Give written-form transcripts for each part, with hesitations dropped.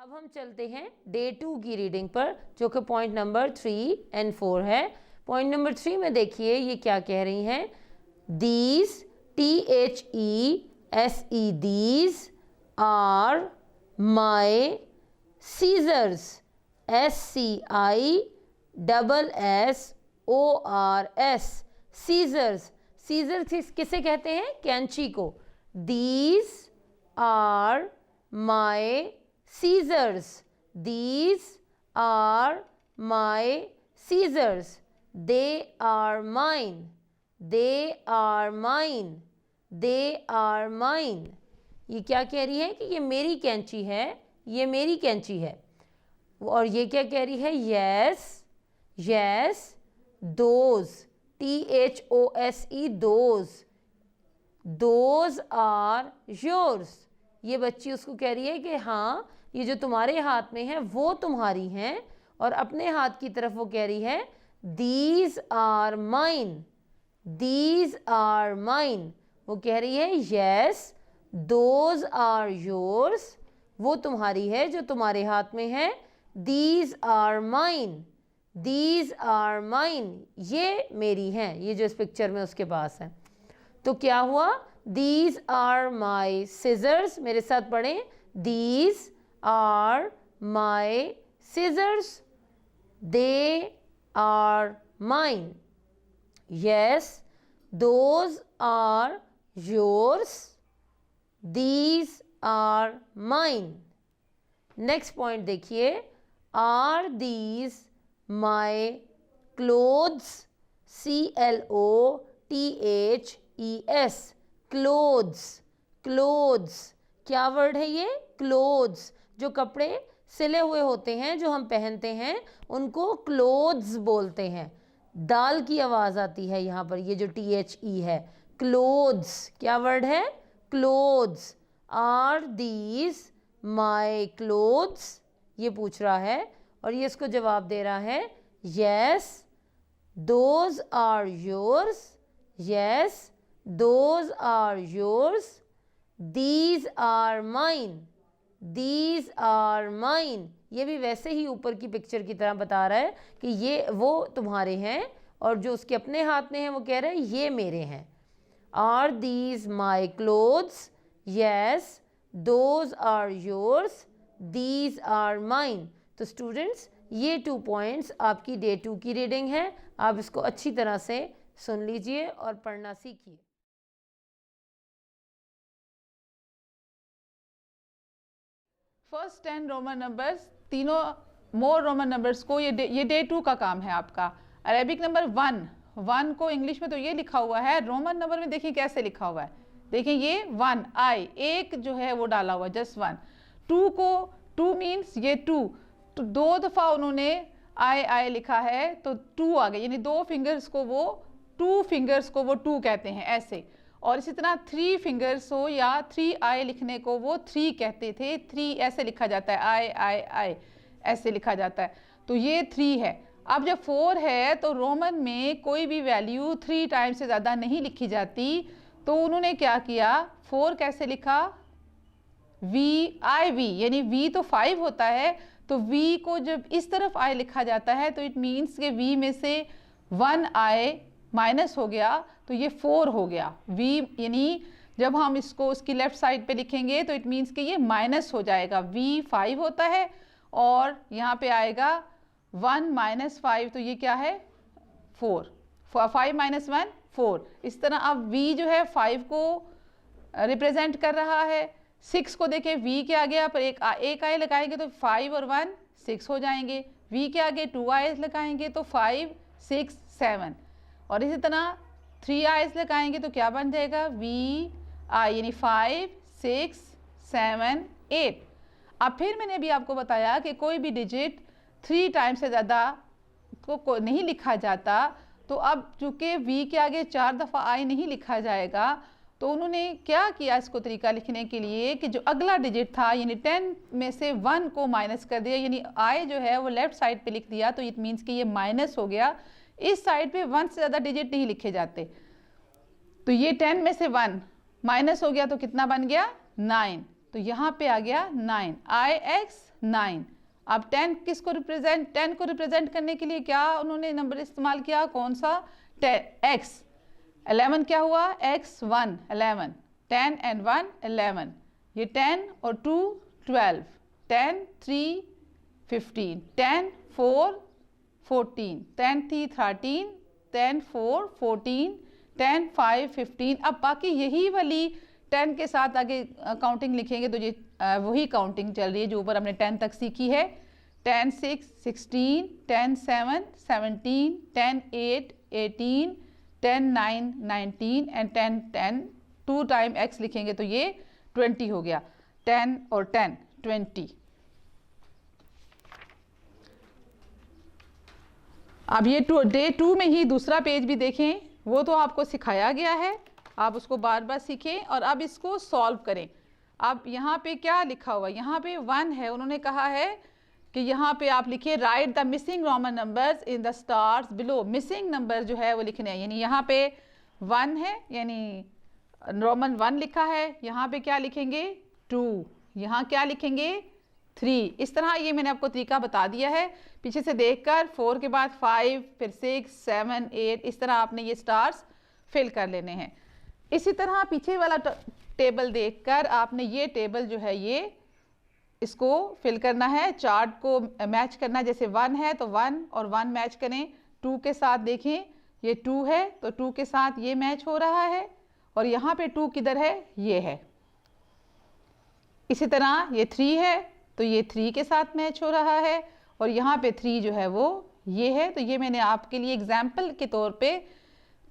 अब हम चलते हैं डे 2 की रीडिंग पर, जो कि पॉइंट नंबर 3 और 4 है। पॉइंट नंबर 3 में देखिए ये क्या कह रही हैं। These, THESE, these are my scissors, SCISSORS, scissors। scissors किसे कहते हैं? कैंची को। These are my scissors, these are my scissors, they are mine, they are mine, they are mine। ये क्या कह रही है कि ये मेरी कैंची है, ये मेरी कैंची है। और ये क्या कह रही है? yes, yes, those, THOSE, those are yours। ये बच्ची उसको कह रही है कि हाँ, ये जो तुम्हारे हाथ में है वो तुम्हारी हैं। और अपने हाथ की तरफ वो कह रही है these are mine, these are mine। वो कह रही है yes, those are yours, वो तुम्हारी है जो तुम्हारे हाथ में है। these are mine, these are mine, ये मेरी हैं, ये जो इस पिक्चर में उसके पास है। तो क्या हुआ? these are my scissors, मेरे साथ पढ़ें। these are my scissors, they are mine, yes, those are yours, these are mine। Next point देखिए। are these my clothes, CLOTHES, clothes, clothes, क्या वर्ड है ये? clothes। जो कपड़े सिले हुए होते हैं जो हम पहनते हैं उनको clothes बोलते हैं। दाल की आवाज़ आती है यहाँ पर, ये जो THE है। clothes क्या वर्ड है? clothes। are these my clothes, ये पूछ रहा है और ये इसको जवाब दे रहा है yes, those are yours, yes, those are yours, these are mine, these are mine। ये भी वैसे ही ऊपर की पिक्चर की तरह बता रहा है कि ये वो तुम्हारे हैं, और जो उसके अपने हाथ में है वो कह रहा है ये मेरे हैं। are these my clothes, yes, those are yours, these are mine। तो स्टूडेंट्स, ये 2 पॉइंट्स आपकी डे 2 की रीडिंग है। आप इसको अच्छी तरह से सुन लीजिए और पढ़ना सीखिए। फर्स्ट 10 रोमन नंबर्स, तीनों मोर रोमन नंबर्स को ये डे 2 का काम है आपका। अरेबिक नंबर 1 को इंग्लिश में तो ये लिखा हुआ है, रोमन नंबर में देखिए कैसे लिखा हुआ है। देखिए ये 1 आई, एक जो है वो डाला हुआ, जस्ट 1। 2 को 2 मीन्स ये 2, तो 2 दफ़ा उन्होंने आई लिखा है तो 2 आ गए, यानी 2 फिंगर्स को वो 2 फिंगर्स को वो 2 कहते हैं ऐसे। और इसी तरह 3 फिंगर्स हो या 3 आई लिखने को वो 3 कहते थे। 3 ऐसे लिखा जाता है, आई ऐसे लिखा जाता है। तो ये 3 है। अब जब 4 है तो रोमन में कोई भी वैल्यू 3 टाइम्स से ज़्यादा नहीं लिखी जाती। तो उन्होंने क्या किया, 4 कैसे लिखा? VIV, यानी V तो 5 होता है, तो V को जब इस तरफ I लिखा जाता है तो इट मीन्स कि V में से 1 I माइनस हो गया तो ये 4 हो गया। V यानी जब हम इसको उसकी लेफ्ट साइड पे लिखेंगे तो इट मीन्स कि ये माइनस हो जाएगा। V 5 होता है और यहाँ पे आएगा 1 माइनस 5, तो ये क्या है? 4। 5 माइनस 1 4। इस तरह अब V जो है 5 को रिप्रेजेंट कर रहा है। 6 को देखें, V के आगे आप एक आई लगाएंगे तो 5 और 1 6 हो जाएंगे। V के आगे 2 आईज लगाएंगे तो 5 6 7, और इसी तरह 3 आईज लगाएंगे तो क्या बन जाएगा? V I, यानी 5 6 7 8। अब फिर मैंने भी आपको बताया कि कोई भी डिजिट 3 टाइम्स से ज़्यादा को नहीं लिखा जाता। तो अब चूँकि V के आगे 4 दफ़ा I नहीं लिखा जाएगा, तो उन्होंने क्या किया इसको तरीका लिखने के लिए कि जो अगला डिजिट था यानी 10 में से 1 को माइनस कर दिया, यानी I जो है वो लेफ़्ट साइड पे लिख दिया, तो इट मीन्स कि ये माइनस हो गया। इस साइड पे 1 से ज़्यादा डिजिट नहीं लिखे जाते। तो ये 10 में से 1 माइनस हो गया तो कितना बन गया? 9। तो यहाँ पे आ गया 9, IX 9। अब 10 किसको रिप्रेजेंट, 10 को रिप्रेजेंट करने के लिए क्या उन्होंने नंबर इस्तेमाल किया, कौन सा, 10X। 11 क्या हुआ, X1 11, 10 and 1 11, ये 10 और 2 12, 10 3 15, 10 4 14, 10 3 13, 10 4 14, 10 5 15। अब बाकी यही वाली 10 के साथ आगे काउंटिंग लिखेंगे तो ये वही काउंटिंग चल रही है जो ऊपर हमने 10 तक सीखी है। 10 6 16, 10 7 17, 10 8 18, 10 9 19 एंड 10 10, 2 टाइम x लिखेंगे तो ये 20 हो गया। 10 और 10 20। अब ये डे 2 में ही दूसरा पेज भी देखें, वो तो आपको सिखाया गया है, आप उसको बार बार सीखें और अब इसको सॉल्व करें। अब यहाँ पे क्या लिखा हुआ है, यहाँ पे 1 है, उन्होंने कहा है कि यहाँ पे आप लिखिए right the missing Roman numbers in the stars below. Missing number जो है वो लिखने हैं, यानी यहाँ पे 1 है यानी रोमन 1 लिखा है, यहाँ पे क्या लिखेंगे 2, यहाँ क्या लिखेंगे 3। इस तरह ये मैंने आपको तरीका बता दिया है पीछे से देखकर। 4 के बाद 5, फिर 6 7 8, इस तरह आपने ये स्टार्स फिल कर लेने हैं। इसी तरह पीछे वाला टेबल देखकर आपने ये टेबल जो है ये इसको फिल करना है, चार्ट को मैच करना है। जैसे 1 है तो 1 और 1 मैच करें, 2 के साथ देखें ये 2 है तो 2 के साथ ये मैच हो रहा है, और यहाँ पे 2 किधर है, ये है। इसी तरह ये 3 है तो ये 3 के साथ मैच हो रहा है, और यहाँ पे 3 जो है वो ये है। तो ये मैंने आपके लिए एग्जाम्पल के तौर पे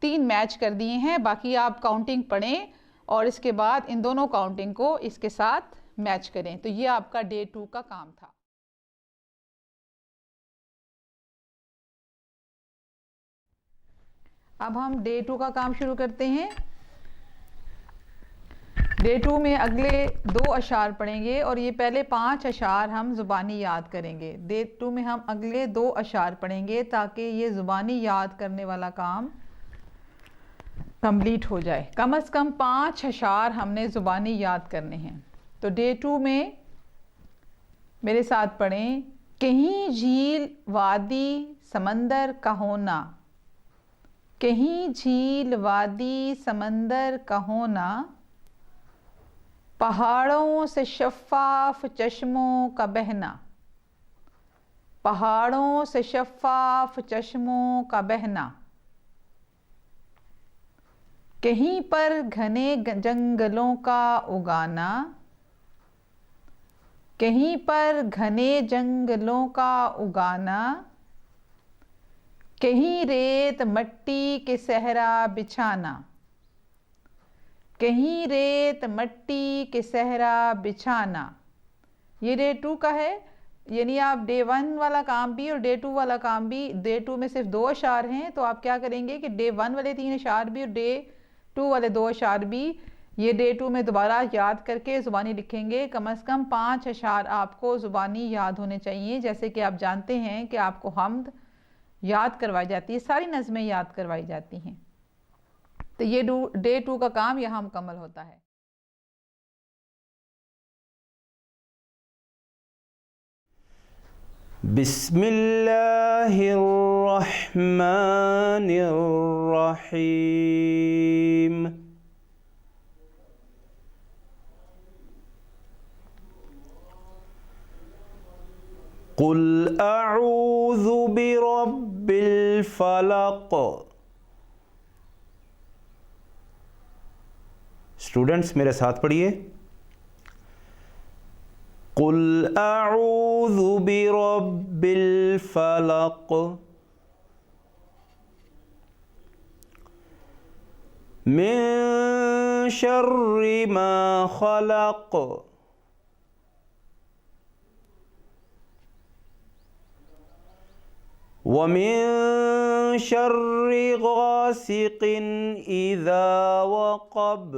3 मैच कर दिए हैं। बाकी आप काउंटिंग पढ़ें और इसके बाद इन दोनों काउंटिंग को इसके साथ मैच करें। तो ये आपका डे 2 का काम था। अब हम डे 2 का काम शुरू करते हैं। डे 2 में अगले 2 अशार पढ़ेंगे और ये पहले 5 अशार हम ज़ुबानी याद करेंगे। डे 2 में हम अगले 2 अशार पढ़ेंगे ताकि ये ज़ुबानी याद करने वाला काम कंप्लीट हो जाए। कम से कम 5 अशार हमने ज़ुबानी याद करने हैं। तो डे 2 में मेरे साथ पढ़ें, कहीं झील वादी समंदर का होना, कहीं झील वादी समंदर का होना, पहाड़ों से शफ़ाफ़ चश्मों का बहना, पहाड़ों से शफ़ाफ़ चश्मों का बहना, कहीं पर घने जंगलों का उगाना, कहीं पर घने जंगलों का उगाना, कहीं रेत मट्टी के सहरा बिछाना, कहीं रेत मट्टी के सहरा बिछाना। ये डे 2 का है, यानी आप डे 1 वाला काम भी और डे 2 वाला काम भी, डे 2 में सिर्फ 2 अशार हैं तो आप क्या करेंगे कि डे 1 वाले 3 अशार भी और डे 2 वाले 2 अशार भी ये डे 2 में दोबारा याद करके ज़ुबानी लिखेंगे। कम से कम 5 अशार आपको ज़ुबानी याद होने चाहिए। जैसे कि आप जानते हैं कि आपको हम्द याद करवाई जाती है, सारी नज़में याद करवाई जाती हैं। तो ये डे 2 का काम यहाँ मुकम्मल होता है। बिस्मिल्लाहिर्रहमानिर्रहीम। कुल अऊज़ु बिरब्बिल फलक। स्टूडेंट्स मेरे साथ पढ़िए, कुल अऊज़ु बिरब्बिल फलक मिन शर्रि मा खलक व मिन शर्रि गासिकिन इज़ा वक़ब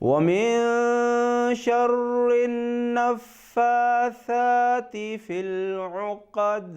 व मिन शर्रि नफ़्फ़ासाति फ़िल उक़द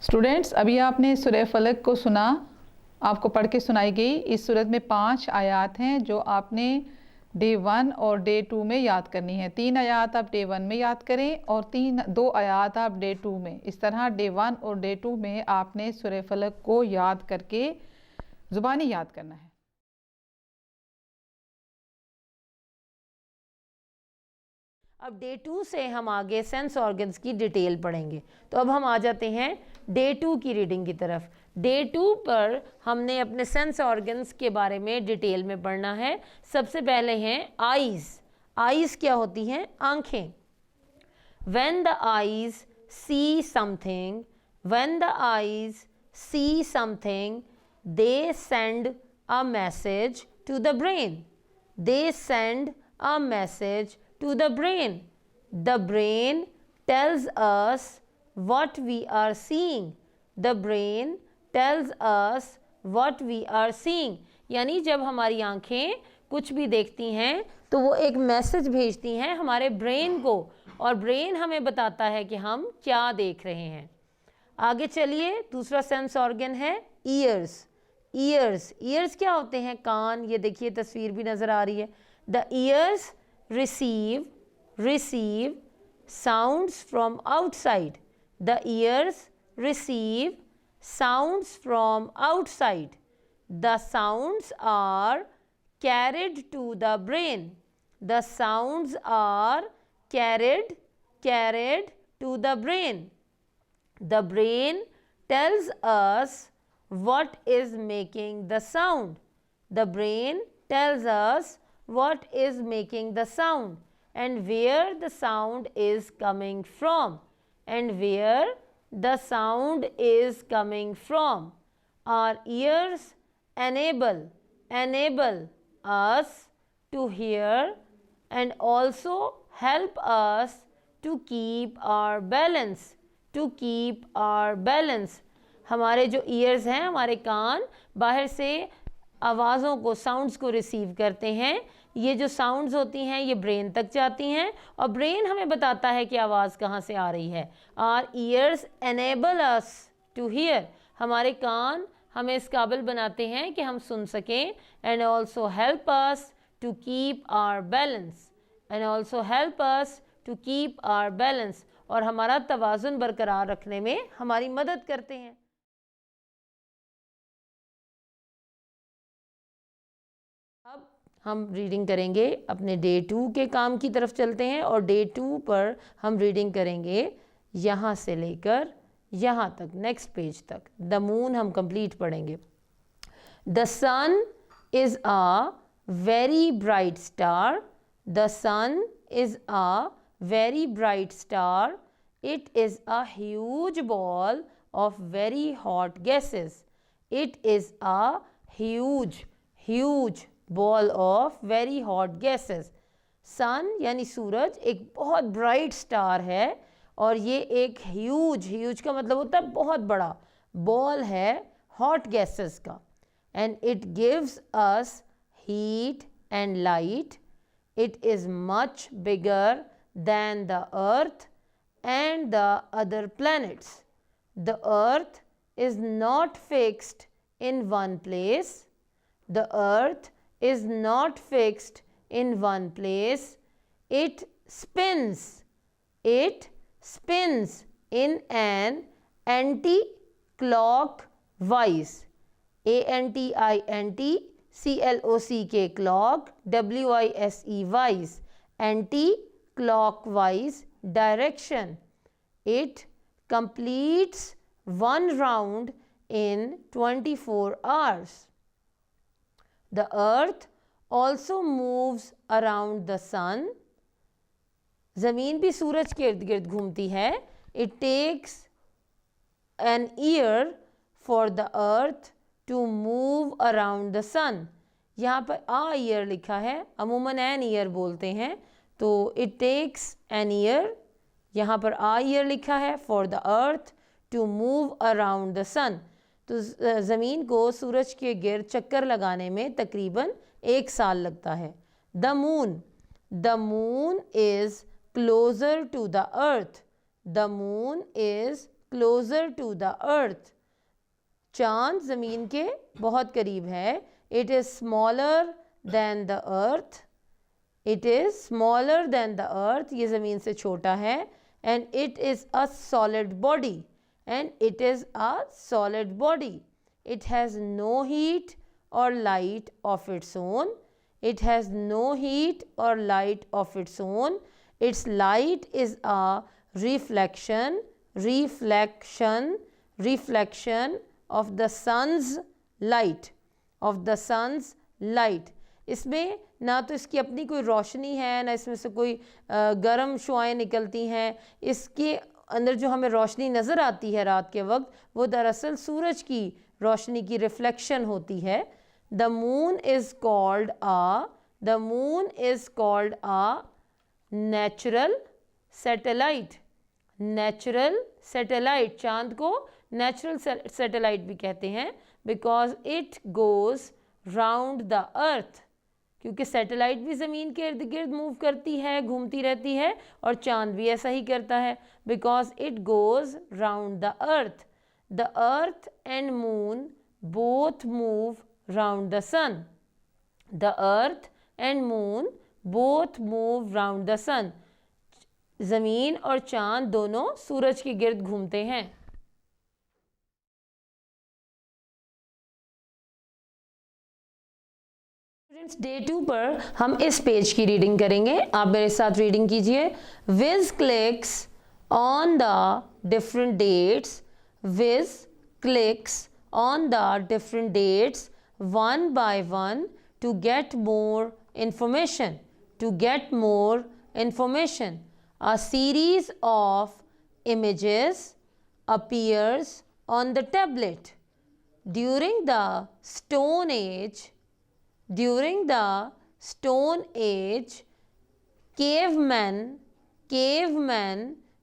स्टूडेंट्स, अभी आपने सूरह फलक को सुना, आपको पढ़ के सुनाई गई। इस सूरत में 5 आयात हैं जो आपने डे 1 और डे 2 में याद करनी है। 3 आयात आप डे 1 में याद करें और 2 आयात आप डे 2 में। इस तरह डे 1 और डे 2 में आपने सूरह फलक को याद करके ज़ुबानी याद करना है। अब डे 2 से हम आगे सेंस ऑर्गन्स की डिटेल पढ़ेंगे। तो अब हम आ जाते हैं डे 2 की रीडिंग की तरफ। डे 2 पर हमने अपने सेंस ऑर्गन्स के बारे में डिटेल में पढ़ना है। सबसे पहले हैं आईज़। आईज़ क्या होती हैं? आँखें। When the eyes see something, when the eyes see something, they send a message to the brain. They send a message to the brain. The brain tells us what we are seeing. The brain tells us what we are seeing. यानी जब हमारी आँखें कुछ भी देखती हैं तो वो एक मैसेज भेजती हैं हमारे ब्रेन को, और ब्रेन हमें बताता है कि हम क्या देख रहे हैं। आगे चलिए, दूसरा सेंस ऑर्गन है ईयर्स। ईयर्स, ईयर्स क्या होते हैं? कान। ये देखिए तस्वीर भी नज़र आ रही है। The years receive sounds from outside. The ears receive sounds from outside. The sounds are carried to the brain. The sounds are carried to the brain. The brain tells us what is making the sound. The brain tells us what is making the sound and where the sound is coming from, and where the sound is coming from. Our ears enable us to hear and also help us to keep our balance, to keep our balance. हमारे जो ears हैं, हमारे कान बाहर से आवाज़ों को, sounds को receive करते हैं। ये जो साउंड्स होती हैं ये ब्रेन तक जाती हैं और ब्रेन हमें बताता है कि आवाज़ कहाँ से आ रही है। Our ears enable us to hear, हमारे कान हमें इस काबिल बनाते हैं कि हम सुन सकें। And also help us to keep our balance, and also help us to keep our balance, और हमारा तवाज़ुन बरकरार रखने में हमारी मदद करते हैं। अब हम रीडिंग करेंगे अपने डे 2 के काम की तरफ चलते हैं, और डे 2 पर हम रीडिंग करेंगे यहाँ से लेकर यहाँ तक, नेक्स्ट पेज तक। द मून हम कंप्लीट पढ़ेंगे। The sun is a very bright star. The sun is a very bright star. It is a huge ball of very hot gases. It is a huge ball of very hot gases. Sun यानी सूरज एक बहुत bright star है, और ये एक huge का मतलब होता है बहुत बड़ा, बॉल है हॉट गैसेस का। And it gives us heat and light. It is much bigger than the earth and the other planets. The earth is not fixed in one place. The earth is not fixed in one place. It spins in an anti-clockwise, ANTINT CLOCK clock, WISE wise, anti-clockwise direction. It completes one round in 24 hours. The earth also moves around the sun. ज़मीन भी सूरज के इर्द गिर्द घूमती है. It takes an year for the earth to move around the sun. यहाँ पर a year लिखा है, अमूमन an year बोलते हैं, तो it takes an year, यहाँ पर a year लिखा है, for the earth to move around the sun. तो ज़मीन को सूरज के गिर्द चक्कर लगाने में तकरीबन 1 साल लगता है. The moon is closer to the earth. The moon is closer to the earth. चांद ज़मीन के बहुत करीब है. It is smaller than the earth. It is smaller than the earth. ये ज़मीन से छोटा है. And it is a solid body. And it is a solid body. It has no heat or light of its own. It has no heat or light of its own. Its light is a reflection of the sun's light. Of the sun's light. इसमें ना तो इसकी अपनी कोई रोशनी है, ना इसमें से कोई गर्म शुआएं निकलती हैं. इसके अंदर जो हमें रोशनी नज़र आती है रात के वक्त, वो दरअसल सूरज की रोशनी की रिफ्लेक्शन होती है. The moon is called a natural satellite. Natural satellite. चांद को natural satellite भी कहते हैं, because it goes round the earth. क्योंकि सैटेलाइट भी ज़मीन के इर्द गिर्द मूव करती है, घूमती रहती है, और चांद भी ऐसा ही करता है. Because it goes round the earth. The earth and moon both move round the sun. The earth and moon both move round the sun. ज़मीन और चांद दोनों सूरज के गिर्द घूमते हैं. डे 2 पर हम इस पेज की रीडिंग करेंगे. आप मेरे साथ रीडिंग कीजिए. Which clicks on the different dates. Which clicks on the different dates one by one to get more information. To get more information. A series of images appears on the tablet. During the Stone Age, cavemen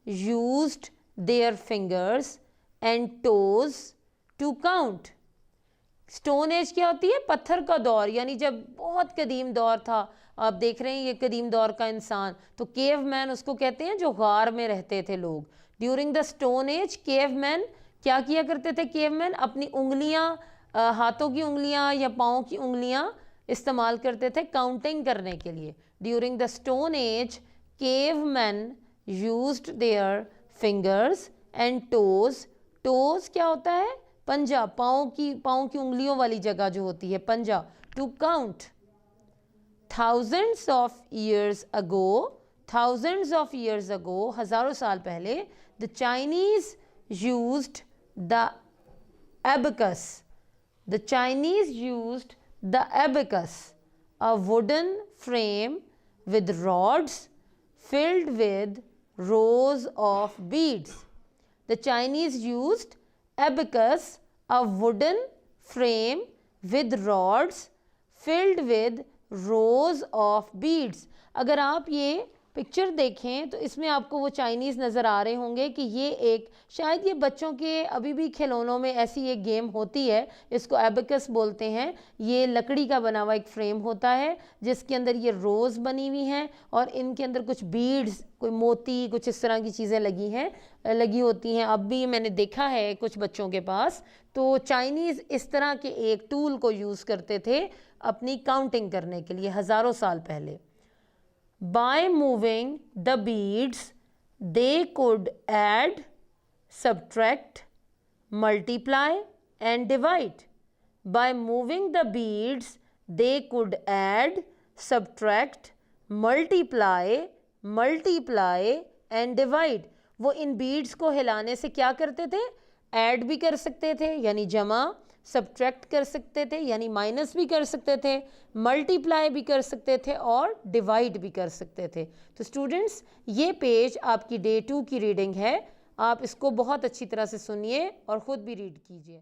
used their fingers and toes to count. Stone age क्या होती है? पत्थर का दौर, यानी जब बहुत कदीम दौर था. आप देख रहे हैं ये कदीम दौर का इंसान. तो केव मैन उसको कहते हैं जो गार में रहते थे लोग. During the stone age cave man क्या किया करते थे? केव मैन अपनी उंगलियां, हाथों की उंगलियां या पाँव की उंगलियां इस्तेमाल करते थे काउंटिंग करने के लिए. During the stone age cave man used their fingers and toes. Toes क्या होता है? पंजा. पाँव की उंगलियों वाली जगह जो होती है, पंजा. To count. thousands of years ago, हज़ारों साल पहले, the Chinese used the abacus. The Chinese used the abacus, a wooden frame with rods filled with rows of beads. The Chinese used abacus, a wooden frame with rods filled with rows of beads. अगर आप ये picture देखें तो इसमें आपको वो Chinese नज़र आ रहे होंगे कि ये एक, शायद ये बच्चों के अभी भी खिलौनों में ऐसी एक गेम होती है, इसको एबेकस बोलते हैं. ये लकड़ी का बना हुआ एक फ्रेम होता है जिसके अंदर ये रोज़ बनी हुई हैं और इनके अंदर कुछ बीड्स, कोई मोती, कुछ इस तरह की चीज़ें लगी होती हैं. अब भी मैंने देखा है कुछ बच्चों के पास. तो चाइनीज़ इस तरह के एक टूल को यूज़ करते थे अपनी काउंटिंग करने के लिए हज़ारों साल पहले. By moving the beads, they could add, subtract, multiply and divide. By moving the beads, they could add, subtract, multiply and divide. वो इन बीड्स को हिलाने से क्या करते थे? ऐड भी कर सकते थे यानी जमा, सब्ट्रैक्ट कर सकते थे यानी माइनस भी कर सकते थे, मल्टीप्लाई भी कर सकते थे और डिवाइड भी कर सकते थे। तो स्टूडेंट्स, ये पेज आपकी डे 2 की रीडिंग है। आप इसको बहुत अच्छी तरह से सुनिए और ख़ुद भी रीड कीजिए।